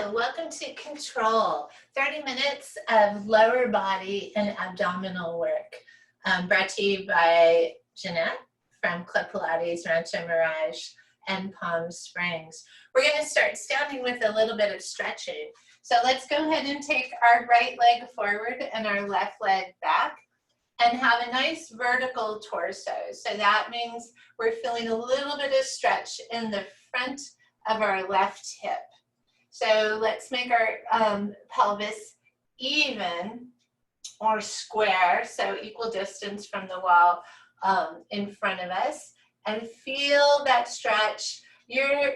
Hello, welcome to Control, 30 minutes of lower body and abdominal work, brought to you by Jeanette from Club Pilates, Rancho Mirage, and Palm Springs. We're going to start standing with a little bit of stretching. So let's go ahead and take our right leg forward and our left leg back and have a nice vertical torso. So that means we're feeling a little bit of stretch in the front of our left hip. So let's make our pelvis even or square, so equal distance from the wall in front of us, and feel that stretch. You're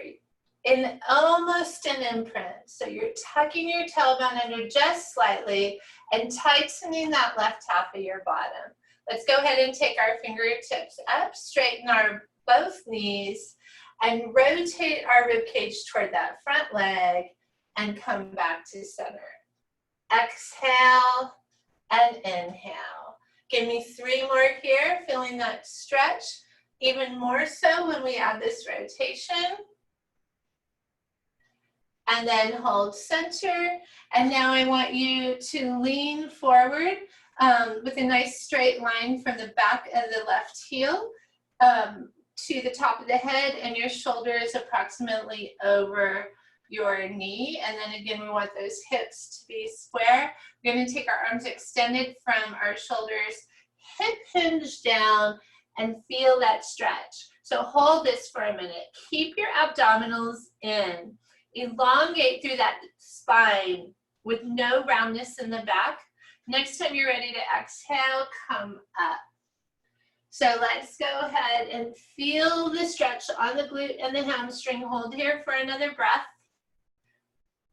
in almost an imprint, so you're tucking your tailbone under just slightly and tightening that left half of your bottom. Let's go ahead and take our fingertips up, straighten our both knees, and rotate our rib cage toward that front leg and come back to center. Exhale and inhale. Give me 3 more here, feeling that stretch, even more so when we add this rotation. And then hold center. And now I want you to lean forward with a nice straight line from the back of the left heel to the top of the head, and your shoulder is approximately over your knee. And then again, we want those hips to be square. We're going to take our arms extended from our shoulders, hip hinge down, and feel that stretch. So hold this for a minute. Keep your abdominals in. Elongate through that spine with no roundness in the back. Next time you're ready to exhale, come up. So let's go ahead and feel the stretch on the glute and the hamstring. Hold here for another breath.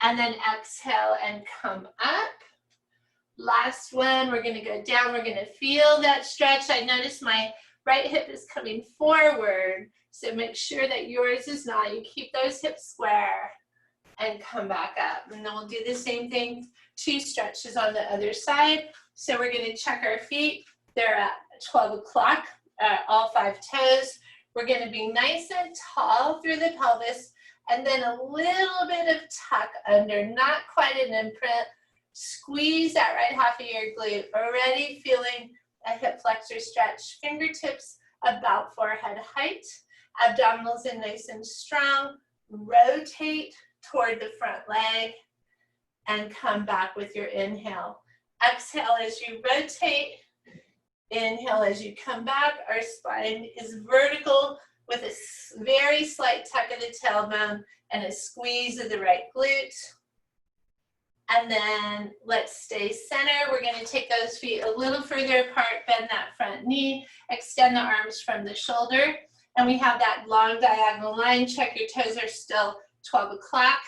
And then exhale and come up. Last one, we're gonna go down. We're gonna feel that stretch. I notice my right hip is coming forward, so make sure that yours is not. You keep those hips square and come back up. And then we'll do the same thing, 2 stretches on the other side. So we're gonna check our feet. They're at 12 o'clock, all 5 toes. We're gonna be nice and tall through the pelvis, and then a little bit of tuck under, not quite an imprint. Squeeze that right half of your glute. Already feeling a hip flexor stretch. Fingertips about forehead height. Abdominals in nice and strong. Rotate toward the front leg and come back with your inhale. Exhale as you rotate. Inhale as you come back. Our spine is vertical with a very slight tuck of the tailbone and a squeeze of the right glute. And then let's stay center. We're gonna take those feet a little further apart, bend that front knee, extend the arms from the shoulder, and we have that long diagonal line. Check your toes are still 12 o'clock.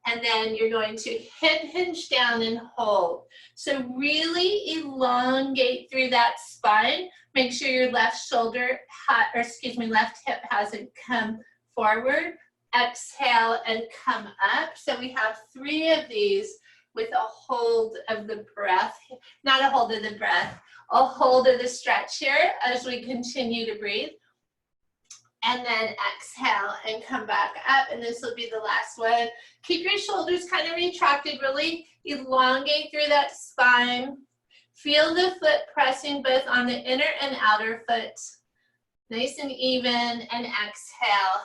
And then you're going to hip hinge down and hold. So really elongate through that spine. Make sure your left shoulder, left hip hasn't come forward. Exhale and come up. So we have 3 of these with a hold of the breath, not a hold of the breath, a hold of the stretch here as we continue to breathe. And then exhale and come back up, and this will be the last one. Keep your shoulders kind of retracted, really elongate through that spine. Feel the foot pressing both on the inner and outer foot. Nice and even, and exhale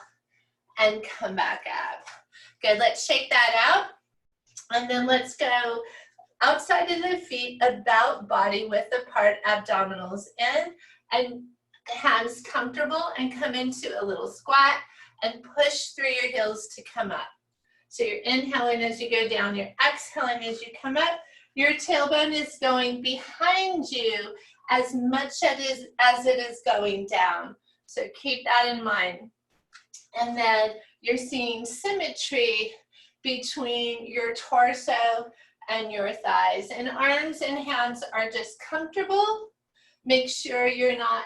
and come back up. Good, let's shake that out. And then let's go outside of the feet, about body width apart, abdominals in, and hands comfortable, and come into a little squat and push through your heels to come up. So you're inhaling as you go down, you're exhaling as you come up. Your tailbone is going behind you as much as it is going down. So keep that in mind. And then you're seeing symmetry between your torso and your thighs. And arms and hands are just comfortable. Make sure you're not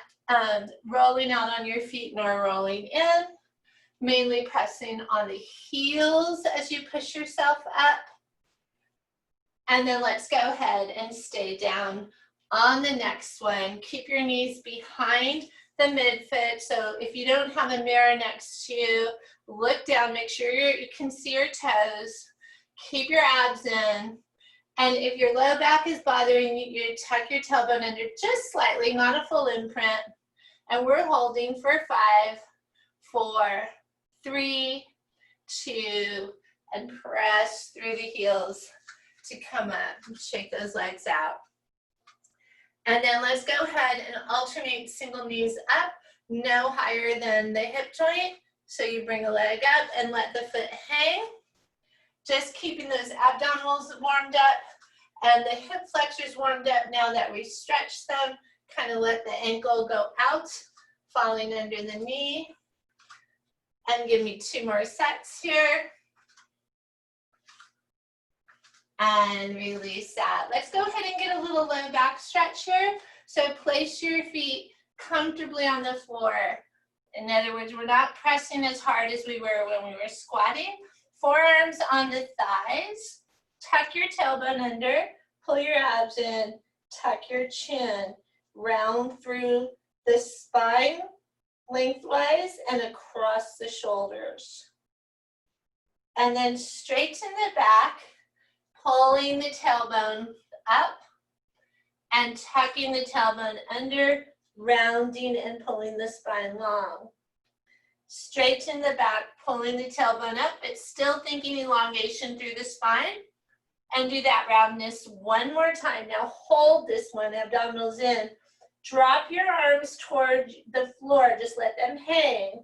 rolling out on your feet nor rolling in. Mainly pressing on the heels as you push yourself up. And then let's go ahead and stay down on the next one. Keep your knees behind the midfoot. So if you don't have a mirror next to you, look down, make sure you can see your toes. Keep your abs in. And if your low back is bothering you, you tuck your tailbone under just slightly, not a full imprint. And we're holding for 5, 4, 3, 2, and press through the heels to come up and shake those legs out. And then let's go ahead and alternate single knees up, no higher than the hip joint. So you bring a leg up and let the foot hang. Just keeping those abdominals warmed up and the hip flexors warmed up. Now that we stretch them, kind of let the ankle go out, falling under the knee. And give me 2 more sets here. And release that. Let's go ahead and get a little low back stretch here. So place your feet comfortably on the floor. In other words, we're not pressing as hard as we were when we were squatting. Forearms on the thighs. Tuck your tailbone under. Pull your abs in. Tuck your chin. Round through the spine lengthwise and across the shoulders. And then straighten the back, pulling the tailbone up and tucking the tailbone under, rounding and pulling the spine long. Straighten the back, pulling the tailbone up, but still thinking elongation through the spine. And do that roundness one more time. Now hold this one, abdominals in. Drop your arms toward the floor, just let them hang.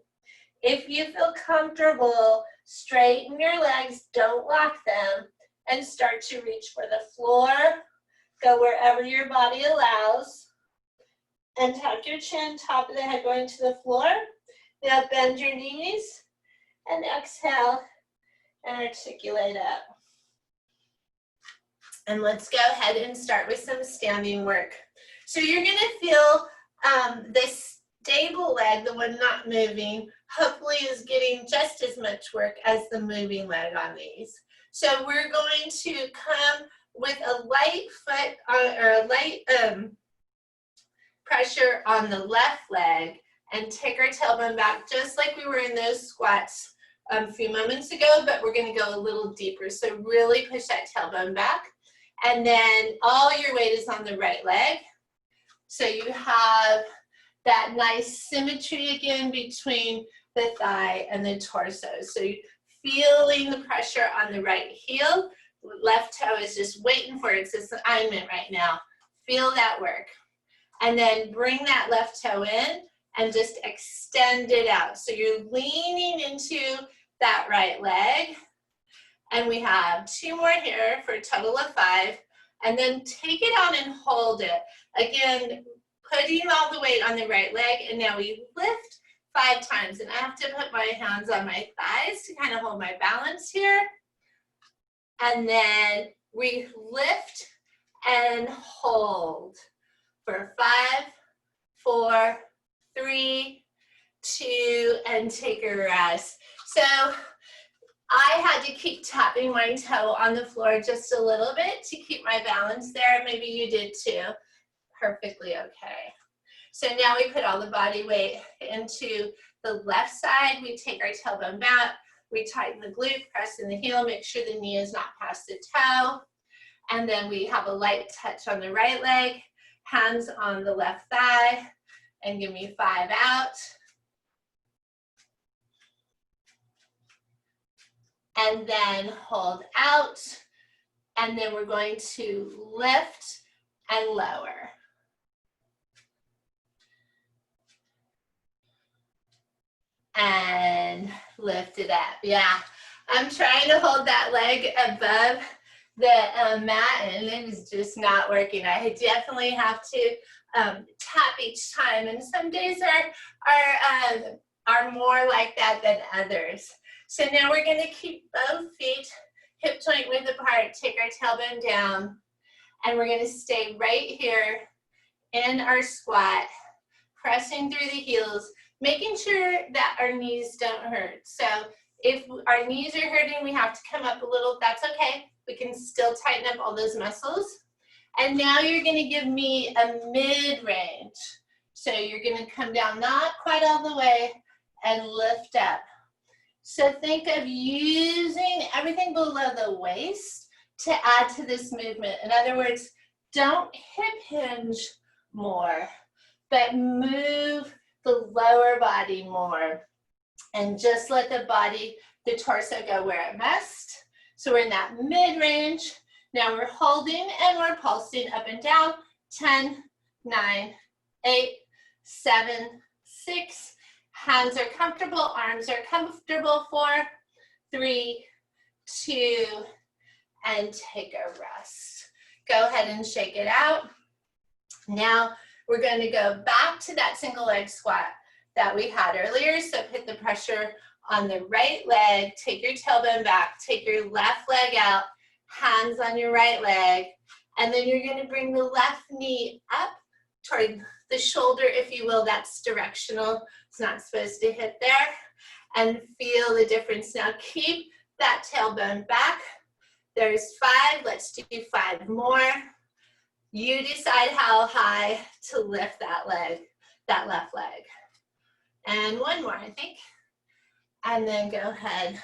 If you feel comfortable, straighten your legs, don't lock them, and start to reach for the floor. Go wherever your body allows. And tuck your chin, top of the head going to the floor. Now bend your knees and exhale and articulate up. And let's go ahead and start with some standing work. So you're going to feel this stable leg, the one not moving, hopefully is getting just as much work as the moving leg on these. So we're going to come with a light foot or a light pressure on the left leg and take our tailbone back just like we were in those squats a few moments ago, but we're going to go a little deeper. So really push that tailbone back. And then all your weight is on the right leg. So you have that nice symmetry again between the thigh and the torso. So you're feeling the pressure on the right heel. Left toe is just waiting for its assignment right now. Feel that work. And then bring that left toe in and just extend it out. So you're leaning into that right leg. And we have 2 more here for a total of 5. And then take it on and hold it. Again, putting all the weight on the right leg. And now we lift 5 times. And I have to put my hands on my thighs to kind of hold my balance here. And then we lift and hold for 5, 4, 3, 2, and take a rest. So I had to keep tapping my toe on the floor just a little bit to keep my balance there. Maybe you did too. Perfectly okay. So now we put all the body weight into the left side. We take our tailbone back. We tighten the glute, press in the heel, make sure the knee is not past the toe. And then we have a light touch on the right leg, hands on the left thigh, and give me 5 out. And then hold out. And then we're going to lift and lower. And lift it up. Yeah, I'm trying to hold that leg above the mat and it is just not working. I definitely have to tap each time, and some days are more like that than others. So now we're going to keep both feet hip joint width apart, take our tailbone down, and we're going to stay right here in our squat, pressing through the heels, making sure that our knees don't hurt. So if our knees are hurting, we have to come up a little. That's okay. We can still tighten up all those muscles. And now you're going to give me a mid-range. So you're going to come down not quite all the way and lift up. So think of using everything below the waist to add to this movement. In other words, don't hip hinge more, but move the lower body more. And just let the body, the torso go where it must. So we're in that mid-range. Now we're holding and we're pulsing up and down. 10, 9, 8, 7, 6. Hands are comfortable, arms are comfortable. 4, 3, 2, and take a rest. Go ahead and shake it out. Now we're going to go back to that single leg squat that we had earlier. So put the pressure on the right leg, take your tailbone back, take your left leg out, hands on your right leg, and then you're going to bring the left knee up toward the shoulder, if you will. That's directional. It's not supposed to hit there. And feel the difference. Now keep that tailbone back. There's 5. Let's do 5 more. You decide how high to lift that leg, that left leg. And 1 more, I think. And then go ahead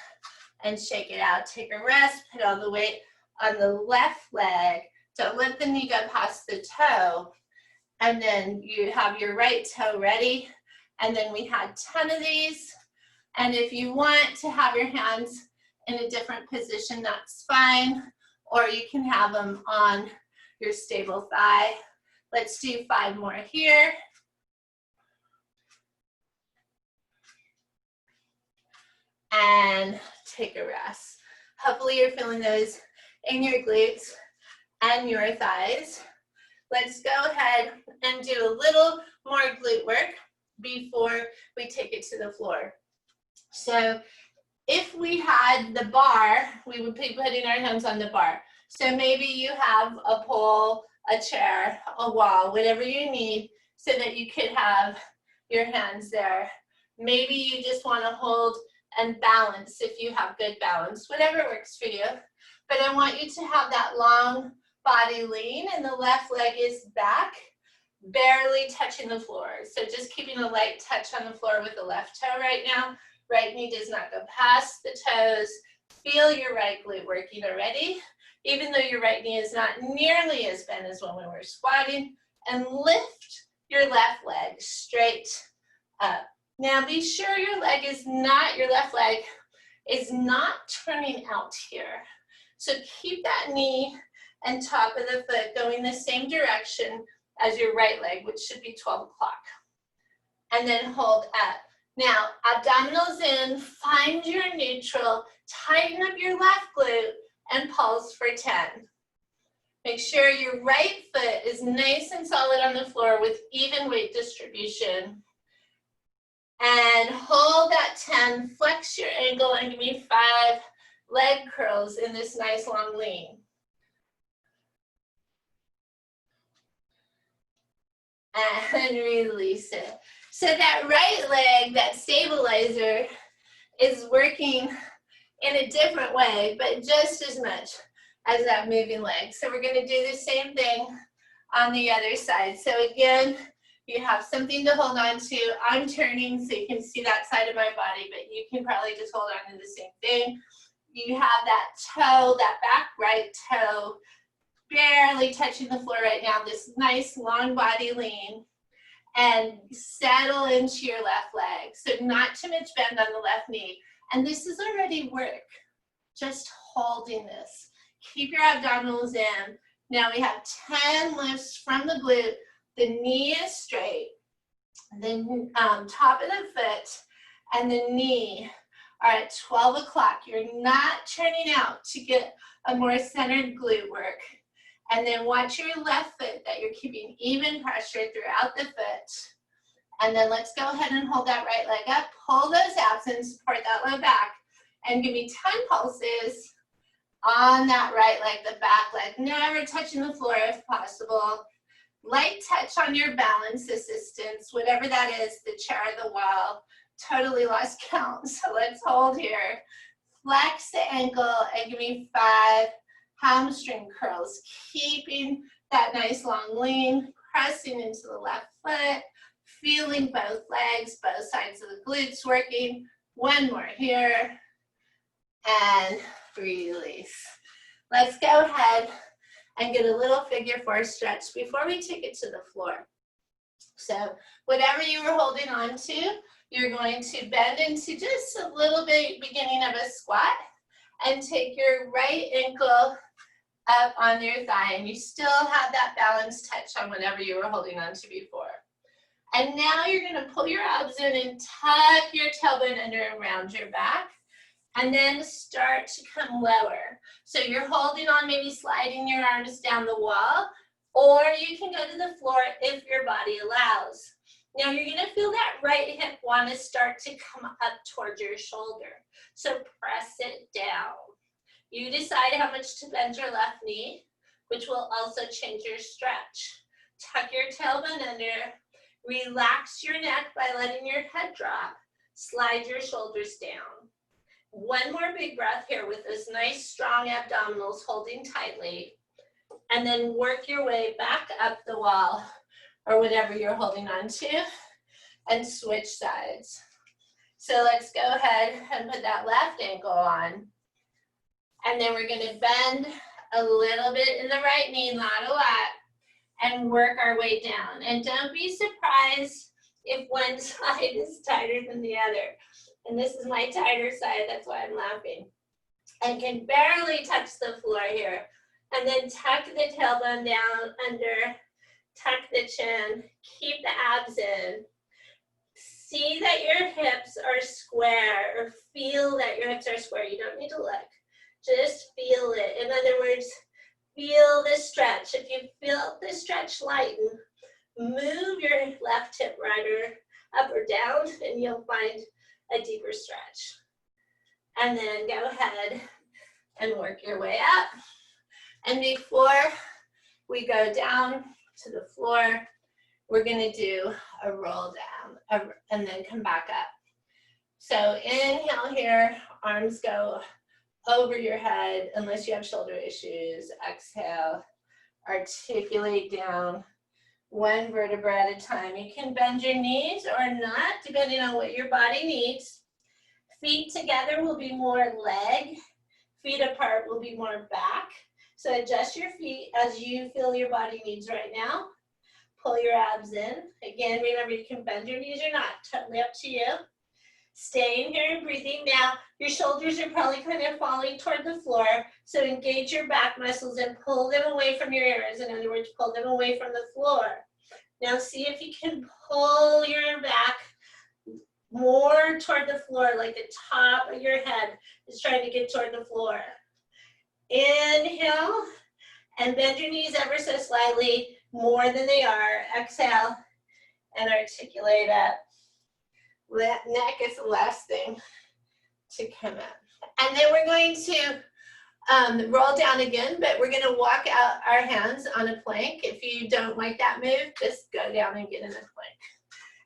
and shake it out. Take a rest. Put all the weight on the left leg. Don't let the knee go past the toe. And then you have your right toe ready. And then we had 10 of these. And if you want to have your hands in a different position, that's fine. Or you can have them on your stable thigh. Let's do 5 more here. And take a rest. Hopefully you're feeling those in your glutes and your thighs. Let's go ahead and do a little more glute work before we take it to the floor. So if we had the bar, we would be putting our hands on the bar. So maybe you have a pole, a chair, a wall, whatever you need so that you could have your hands there. Maybe you just want to hold and balance if you have good balance, whatever works for you. But I want you to have that long body lean and the left leg is back, barely touching the floor. So just keeping a light touch on the floor with the left toe right now. Right knee does not go past the toes. Feel your right glute working already, even though your right knee is not nearly as bent as when we were squatting. And lift your left leg straight up. Now be sure your left leg is not turning out here. So keep that knee and top of the foot going the same direction as your right leg, which should be 12 o'clock. And then hold up. Now, abdominals in, find your neutral, tighten up your left glute, and pulse for 10. Make sure your right foot is nice and solid on the floor with even weight distribution. And hold that 10, flex your ankle, and give me 5 leg curls in this nice long lean. And release it. So that right leg, that stabilizer, is working in a different way, but just as much as that moving leg. So we're going to do the same thing on the other side. So again, you have something to hold on to. I'm turning so you can see that side of my body, but you can probably just hold on to the same thing. You have that toe, that back right toe, barely touching the floor right now, this nice long body lean. And settle into your left leg. So not too much bend on the left knee. And this is already work. Just holding this. Keep your abdominals in. Now we have 10 lifts from the glute. The knee is straight. The top of the foot and the knee are at 12 o'clock. You're not turning out to get a more centered glute work. And then watch your left foot that you're keeping even pressure throughout the foot. And then let's go ahead and hold that right leg up. Pull those abs and support that low back. And give me 10 pulses on that right leg, the back leg. Never touching the floor if possible. Light touch on your balance assistance, whatever that is, the chair or the wall. Totally lost count, so let's hold here. Flex the ankle and give me 5 hamstring curls, keeping that nice long lean, pressing into the left foot, feeling both legs, both sides of the glutes working. One more here, and release. Let's go ahead and get a little figure 4 stretch before we take it to the floor. So whatever you were holding on to, you're going to bend into just a little bit, beginning of a squat, and take your right ankle up on your thigh, and you still have that balance touch on whatever you were holding on to before. And now you're going to pull your abs in and tuck your tailbone under and around your back, and then start to come lower. So you're holding on, maybe sliding your arms down the wall, or you can go to the floor if your body allows. Now you're going to feel that right hip want to start to come up towards your shoulder. So press it down. You decide how much to bend your left knee, which will also change your stretch. Tuck your tailbone under. Relax your neck by letting your head drop. Slide your shoulders down. One more big breath here with those nice strong abdominals holding tightly. And then work your way back up the wall or whatever you're holding on to, and switch sides. So let's go ahead and put that left ankle on. And then we're gonna bend a little bit in the right knee, not a lot, and work our way down. And don't be surprised if one side is tighter than the other. And this is my tighter side, that's why I'm laughing. And can barely touch the floor here. And then tuck the tailbone down under, tuck the chin, keep the abs in. See that your hips are square, or feel that your hips are square. You don't need to look, just feel it. In other words, feel the stretch. If you feel the stretch lighten, move your left hip rider up or down, and you'll find a deeper stretch. And then go ahead and work your way up. And before we go down to the floor, we're gonna do a roll down and then come back up. So inhale here, arms go over your head unless you have shoulder issues. Exhale, articulate down, one vertebra at a time. You can bend your knees or not, depending on what your body needs. Feet together will be more leg. Feet apart will be more back. So adjust your feet as you feel your body needs right now. Pull your abs in. Again, remember you can bend your knees or not, totally up to you. Staying here and breathing. Now, your shoulders are probably kind of falling toward the floor, so engage your back muscles and pull them away from your ears. In other words, pull them away from the floor. Now see if you can pull your back more toward the floor, like the top of your head is trying to get toward the floor. Inhale, and bend your knees ever so slightly, more than they are. Exhale, and articulate up. That neck is the last thing to come up. And then we're going to roll down again, but we're gonna walk out our hands on a plank. If you don't like that move, just go down and get in a plank.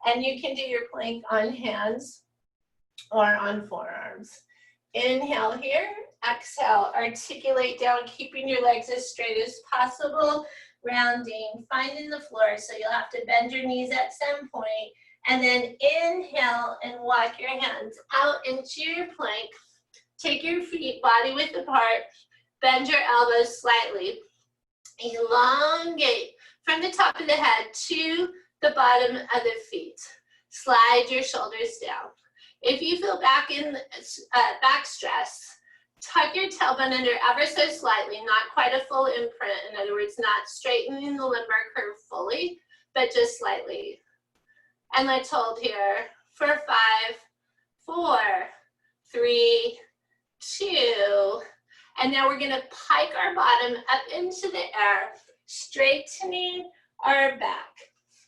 And you can do your plank on hands or on forearms. Inhale here, exhale, articulate down, keeping your legs as straight as possible, rounding, finding the floor, so you'll have to bend your knees at some point, and then inhale and walk your hands out into your plank. Take your feet body width apart, bend your elbows slightly, elongate from the top of the head to the bottom of the feet. Slide your shoulders down. If you feel back stress, tuck your tailbone under ever so slightly, not quite a full imprint. In other words, not straightening the lumbar curve fully, but just slightly. And let's hold here for 5, 4, 3, 2. And now we're gonna pike our bottom up into the air, straightening our back.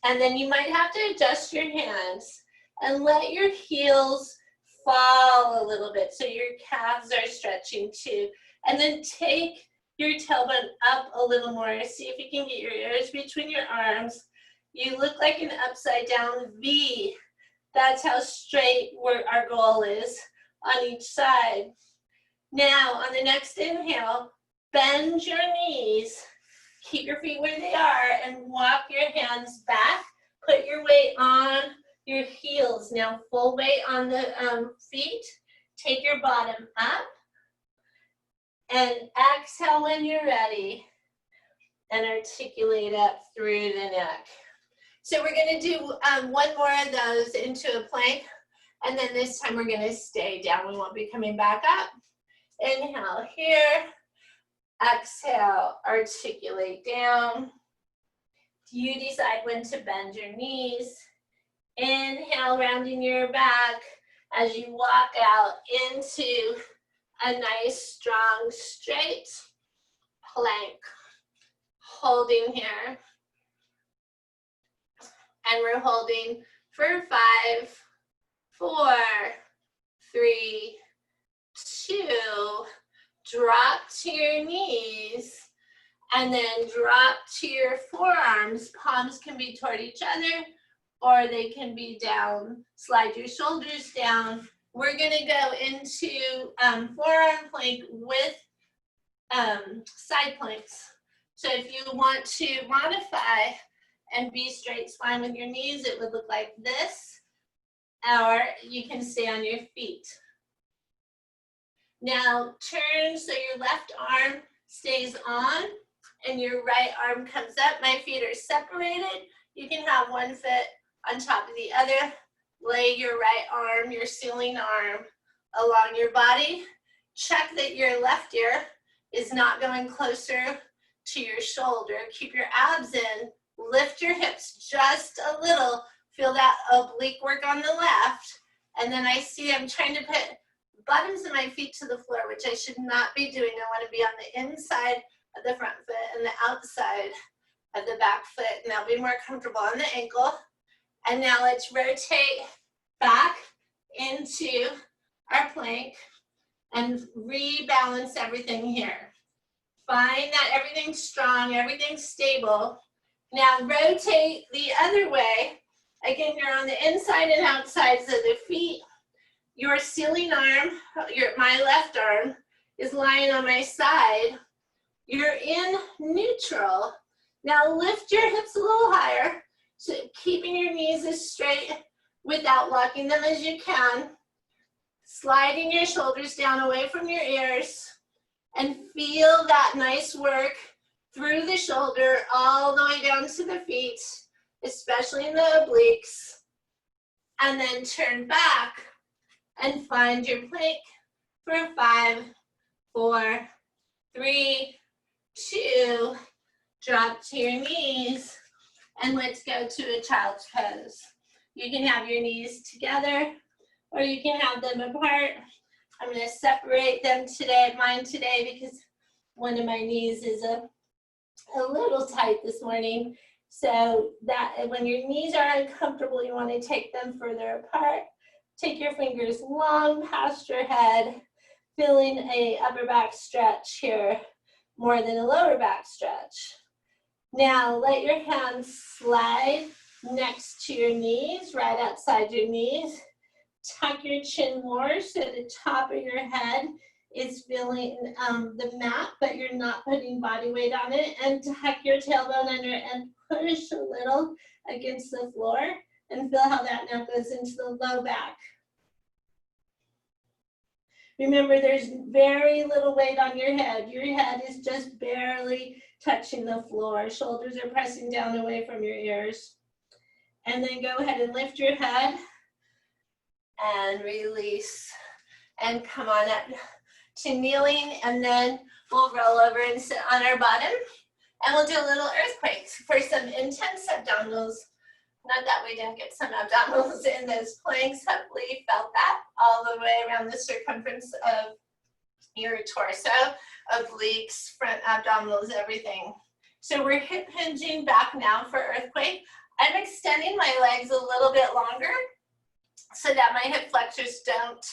And then you might have to adjust your hands and let your heels fall a little bit so your calves are stretching too. And then take your tailbone up a little more. See if you can get your ears between your arms. You look like an upside down V. That's how straight our goal is on each side. Now, on the next inhale, bend your knees. Keep your feet where they are and walk your hands back. Put your weight on your heels. Now full weight on the feet. Take your bottom up. And exhale when you're ready. And articulate up through the neck. So we're going to do one more of those into a plank. And then this time we're going to stay down. We won't be coming back up. Inhale here. Exhale, articulate down. You decide when to bend your knees. Inhale, rounding your back as you walk out into a nice, strong, straight plank. Holding here. And we're holding for 5, 4, 3, 2. Drop to your knees. And then drop to your forearms. Palms can be toward each other or they can be down. Slide your shoulders down. We're going to go into forearm plank with side planks. So if you want to modify and be straight spine with your knees, it would look like this. Or you can stay on your feet. Now turn so your left arm stays on and your right arm comes up. My feet are separated. You can have one foot on top of the other. Lay your right arm, your ceiling arm, along your body. Check that your left ear is not going closer to your shoulder. Keep your abs in. Lift your hips just a little. Feel that oblique work on the left. And then I see I'm trying to put bottoms of my feet to the floor, which I should not be doing. I want to be on the inside of the front foot and the outside of the back foot. And I'll be more comfortable on the ankle. And now let's rotate back into our plank and rebalance everything here. Find that everything's strong, everything's stable. Now rotate the other way. Again, you're on the inside and outsides of the feet. Your ceiling arm, my left arm, is lying on my side. You're in neutral. Now lift your hips a little higher, so keeping your knees as straight without locking them as you can. Sliding your shoulders down away from your ears. And feel that nice work through the shoulder all the way down to the feet, especially in the obliques. And then turn back and find your plank for 5, 4, 3, 2. Drop to your knees. And let's go to a child's pose. You can have your knees together or you can have them apart. I'm going to separate them today, mine today, because one of my knees is a little tight this morning. So that when your knees are uncomfortable, you want to take them further apart. Take your fingers long past your head, feeling a upper back stretch here more than a lower back stretch. Now let your hands slide next to your knees, right outside your knees. Tuck your chin more so the top of your head is feeling the mat, but you're not putting body weight on it. And tuck your tailbone under and push a little against the floor and feel how that now goes into the low back. Remember, there's very little weight on your head. Your head is just barely touching the floor. Shoulders are pressing down away from your ears. And then go ahead and lift your head and release. And come on up to kneeling, and then we'll roll over and sit on our bottom. And we'll do a little earthquake for some intense abdominals. Not that we didn't get some abdominals in those planks. Hopefully you felt that all the way around the circumference of your torso, obliques, front abdominals, everything. So we're hip hinging back now for earthquake. I'm extending my legs a little bit longer so that my hip flexors don't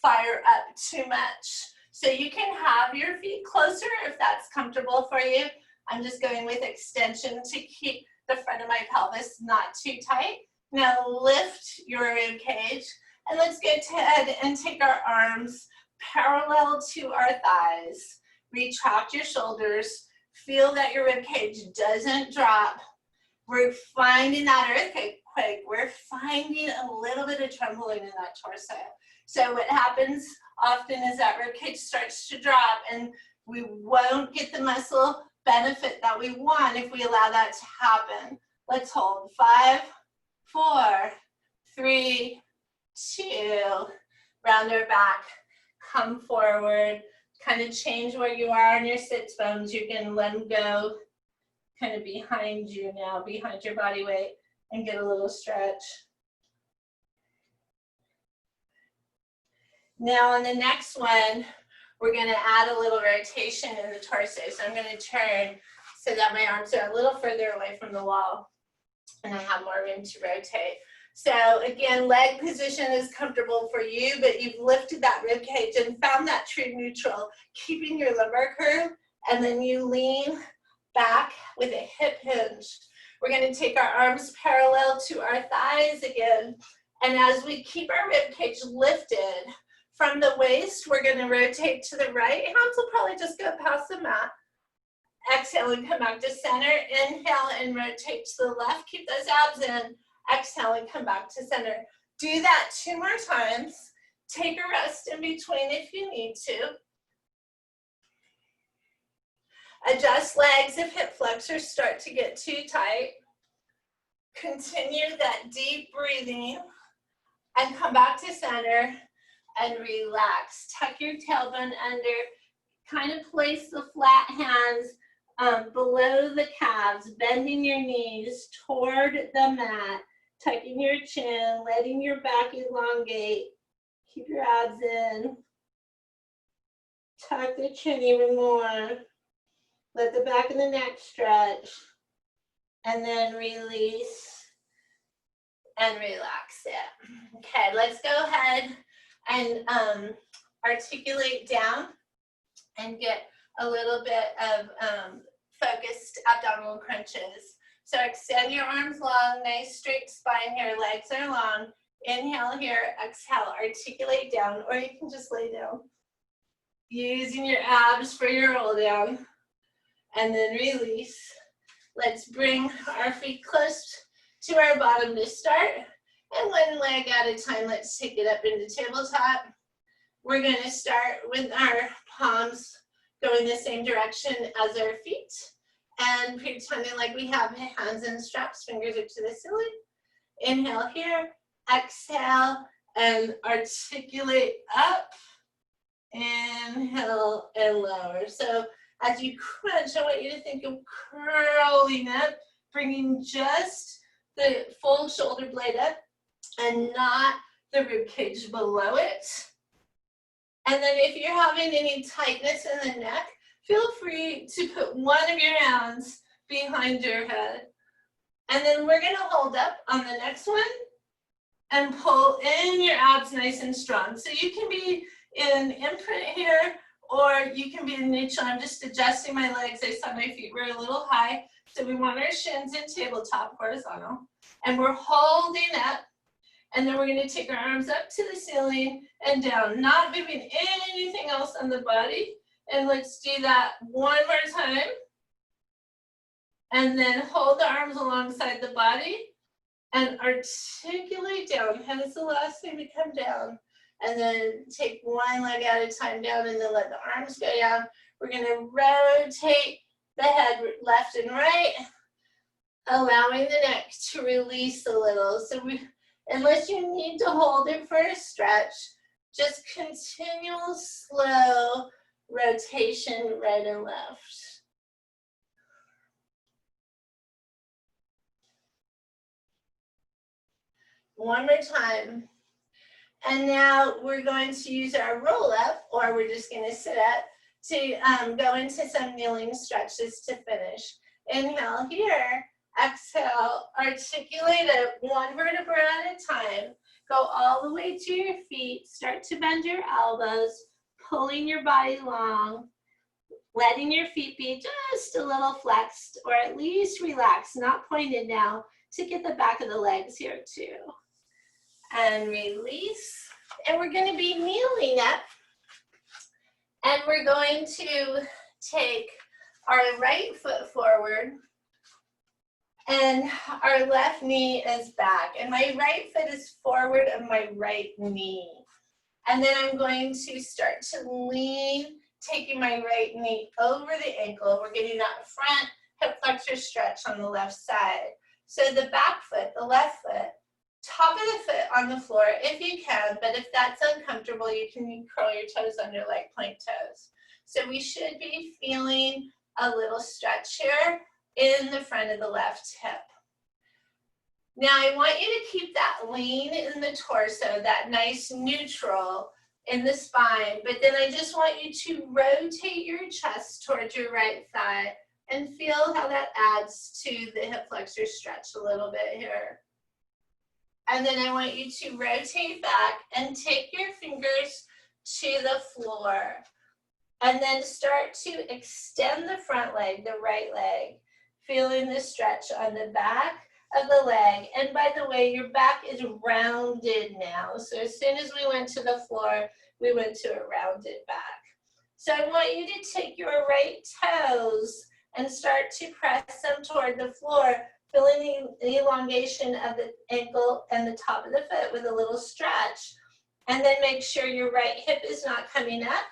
fire up too much. So you can have your feet closer if that's comfortable for you. I'm just going with extension to keep the front of my pelvis not too tight. Now lift your rib cage, and let's go ahead and take our arms parallel to our thighs. Retract your shoulders. Feel that your rib cage doesn't drop. We're finding that earthquake. We're finding a little bit of trembling in that torso. So what happens often is that ribcage starts to drop and we won't get the muscle benefit that we want if we allow that to happen. Let's hold. 5, 4, 3, 2. Round our back. Come forward. Kind of change where you are on your sits bones. You're going to let them go kind of behind you now, behind your body weight, and get a little stretch. Now on the next one, we're going to add a little rotation in the torso. So I'm going to turn so that my arms are a little further away from the wall and I have more room to rotate. So again, leg position is comfortable for you, but you've lifted that rib cage and found that true neutral, keeping your lumbar curve, and then you lean back with a hip hinge. We're going to take our arms parallel to our thighs again, and as we keep our rib cage lifted from the waist, we're going to rotate to the right. Hands will probably just go past the mat. Exhale and come back to center. Inhale and rotate to the left. Keep those abs in. Exhale and come back to center. Do that 2 more times. Take a rest in between if you need to. Adjust legs if hip flexors start to get too tight. Continue that deep breathing and come back to center and relax. Tuck your tailbone under. Kind of place the flat hands below the calves, bending your knees toward the mat. Tucking your chin, letting your back elongate. Keep your abs in. Tuck the chin even more. Let the back of the neck stretch. And then release and relax it. Okay, let's go ahead and articulate down and get a little bit of focused abdominal crunches. So extend your arms long, nice straight spine here, legs are long. Inhale here, exhale, articulate down, or you can just lay down. Using your abs for your roll down. And then release. Let's bring our feet close to our bottom to start. And one leg at a time, let's take it up into tabletop. We're going to start with our palms going the same direction as our feet. And pretending like we have hands in straps, fingers are to the ceiling. Inhale here, exhale, and articulate up. Inhale and lower. So as you crunch, I want you to think of curling up, bringing just the full shoulder blade up and not the rib cage below it. And then if you're having any tightness in the neck, feel free to put one of your hands behind your head. And then we're going to hold up on the next one and pull in your abs nice and strong. So you can be in imprint here, or you can be in neutral. I'm just adjusting my legs. I saw my feet were a little high. So we want our shins in tabletop horizontal. And we're holding up. And then we're going to take our arms up to the ceiling and down, not moving anything else on the body. And let's do that one more time. And then hold the arms alongside the body and articulate down. Hence the last thing to come down. And then take one leg at a time down and then let the arms go down. We're going to rotate the head left and right, allowing the neck to release a little. So unless you need to hold it for a stretch, just continual slow rotation right and left. One more time. And now we're going to use our roll up, or we're just going to sit up to go into some kneeling stretches to finish. Inhale here, exhale, articulate up one vertebra at a time. Go all the way to your feet, start to bend your elbows, pulling your body long, letting your feet be just a little flexed, or at least relaxed, not pointed now, to get the back of the legs here too. And release. And we're going to be kneeling up. And we're going to take our right foot forward. And our left knee is back. And my right foot is forward of my right knee. And then I'm going to start to lean, taking my right knee over the ankle. We're getting that front hip flexor stretch on the left side. So the back foot, the left foot, top of the foot on the floor if you can, but if that's uncomfortable, you can curl your toes under like plank toes. So we should be feeling a little stretch here in the front of the left hip. Now I want you to keep that lean in the torso, that nice neutral in the spine, but then I just want you to rotate your chest towards your right thigh and feel how that adds to the hip flexor stretch a little bit here. And then I want you to rotate back and take your fingers to the floor. And then start to extend the front leg, the right leg, feeling the stretch on the back of the leg. And by the way, your back is rounded now. So as soon as we went to the floor, we went to a rounded back. So I want you to take your right toes and start to press them toward the floor, feeling the elongation of the ankle and the top of the foot with a little stretch. And then make sure your right hip is not coming up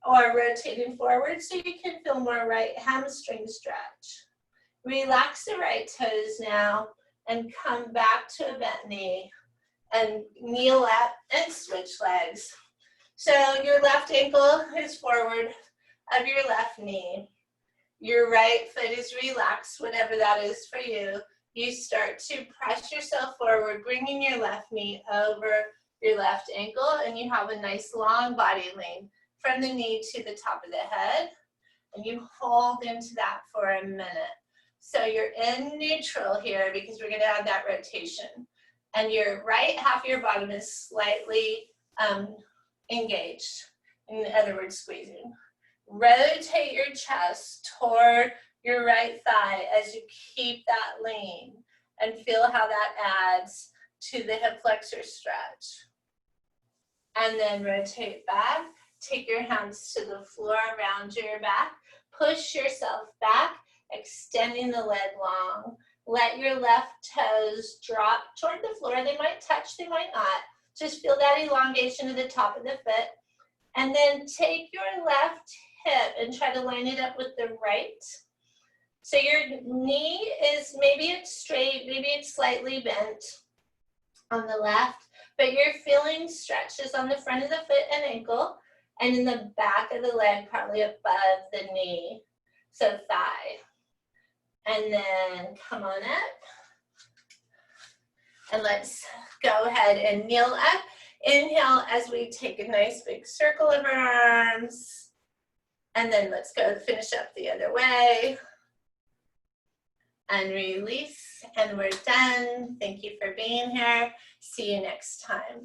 or rotating forward, so you can feel more right hamstring stretch. Relax the right toes now and come back to a bent knee and kneel up and switch legs. So your left ankle is forward of your left knee. Your right foot is relaxed, whatever that is for you. You start to press yourself forward, bringing your left knee over your left ankle, and you have a nice long body lean from the knee to the top of the head, and you hold into that for a minute. So you're in neutral here because we're gonna add that rotation. And your right half of your bottom is slightly engaged, in other words, squeezing. Rotate your chest toward your right thigh as you keep that lean and feel how that adds to the hip flexor stretch. And then rotate back. Take your hands to the floor around your back. Push yourself back, extending the leg long. Let your left toes drop toward the floor. They might touch, they might not. Just feel that elongation of the top of the foot. And then take your left hip and try to line it up with the right. So your knee is, maybe it's straight, maybe it's slightly bent on the left, but you're feeling stretches on the front of the foot and ankle, and in the back of the leg, probably above the knee, so thigh. And then come on up. And let's go ahead and kneel up. Inhale as we take a nice big circle of our arms. And then let's go finish up the other way. And release, and we're done. Thank you for being here. See you next time.